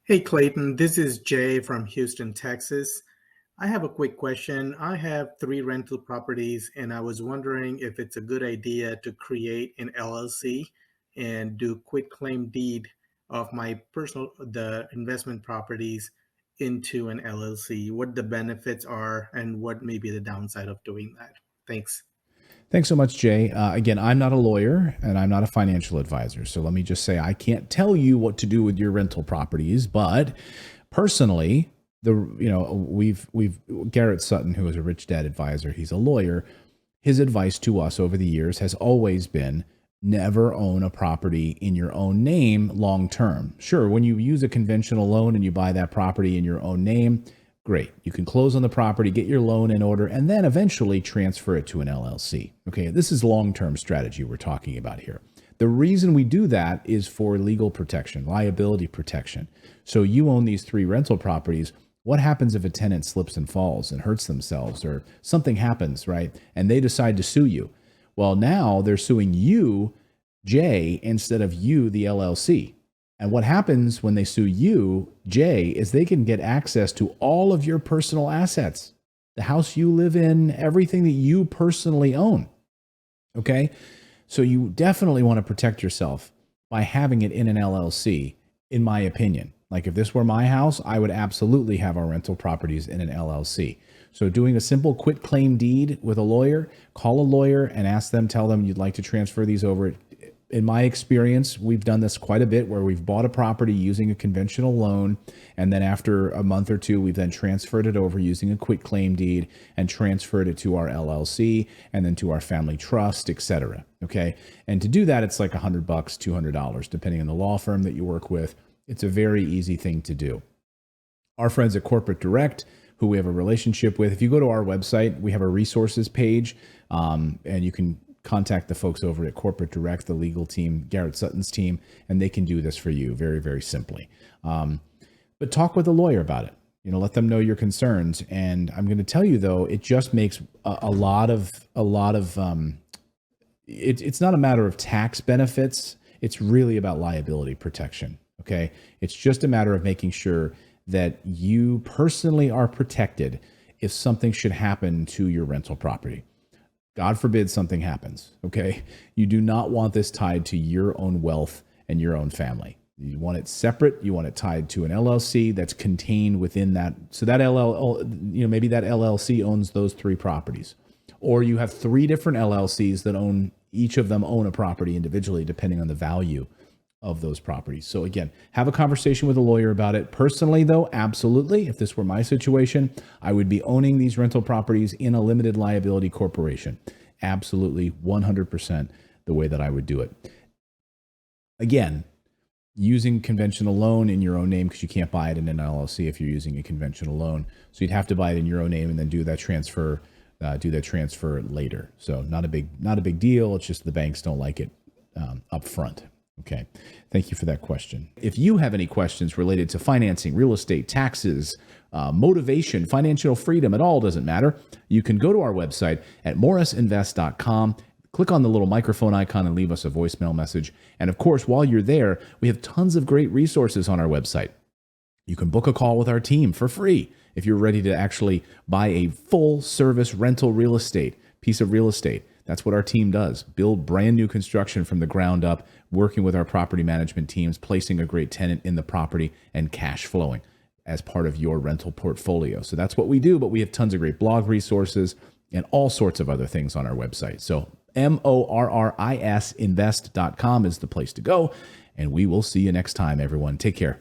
Hey Clayton, this is Jay from Houston, Texas. I have a quick question. I have three rental properties, and I was wondering if it's a good idea to create an LLC and do quit claim deed of my the investment properties into an LLC, what the benefits are, and what may be the downside of doing that. Thanks. Thanks so much, Jay. Again, I'm not a lawyer and I'm not a financial advisor. So let me just say I can't tell you what to do with your rental properties, but personally, we've Garrett Sutton, who is a Rich Dad advisor, he's a lawyer. His advice to us over the years has always been never own a property in your own name long term. Sure, when you use a conventional loan and you buy that property in your own name, great. You can close on the property, get your loan in order, and then eventually transfer it to an LLC. Okay, this is long-term strategy we're talking about here. The reason we do that is for legal protection, liability protection. So you own these three rental properties. What happens if a tenant slips and falls and hurts themselves or something happens, right? And they decide to sue you. Well, now they're suing you, Jay, instead of you, the LLC. And what happens when they sue you, Jay, is they can get access to all of your personal assets, the house you live in, everything that you personally own. Okay? So you definitely want to protect yourself by having it in an LLC, in my opinion. Like if this were my house, I would absolutely have our rental properties in an LLC. So doing a simple quit claim deed with a lawyer, call a lawyer and ask them, tell them you'd like to transfer these over. In my experience, we've done this quite a bit where we've bought a property using a conventional loan. And then after a month or two, we've then transferred it over using a quit claim deed and transferred it to our LLC and then to our family trust, et cetera. Okay. And to do that, it's like $100, $200, depending on the law firm that you work with. It's a very easy thing to do. Our friends at Corporate Direct, who we have a relationship with, if you go to our website, we have a resources page, and you can contact the folks over at Corporate Direct, the legal team, Garrett Sutton's team, and they can do this for you very, very simply. But talk with a lawyer about it. Let them know your concerns. And I'm going to tell you though, it just makes a lot of. It's not a matter of tax benefits. It's really about liability protection. Okay, it's just a matter of making sure that you personally are protected if something should happen to your rental property. God forbid something happens, okay? You do not want this tied to your own wealth and your own family. You want it separate. You want it tied to an LLC that's contained within that. So that maybe that LLC owns those three properties. Or you have three different LLCs that each of them own a property individually, depending on the value of those properties. So again, have a conversation with a lawyer about it. Personally though, absolutely. If this were my situation, I would be owning these rental properties in a limited liability corporation. Absolutely 100% the way that I would do it. Again, using conventional loan in your own name, because you can't buy it in an LLC if you're using a conventional loan. So you'd have to buy it in your own name and then do that transfer later. So not a big deal. It's just the banks don't like it up front. Okay. Thank you for that question. If you have any questions related to financing, real estate, taxes, motivation, financial freedom, it all doesn't matter. You can go to our website at morrisinvest.com, click on the little microphone icon and leave us a voicemail message. And of course, while you're there, we have tons of great resources on our website. You can book a call with our team for free if you're ready to actually buy a full service rental piece of real estate. That's what our team does. Build brand new construction from the ground up, working with our property management teams, placing a great tenant in the property and cash flowing as part of your rental portfolio. So that's what we do, but we have tons of great blog resources and all sorts of other things on our website. So morrisinvest.com is the place to go. And we will see you next time, everyone. Take care.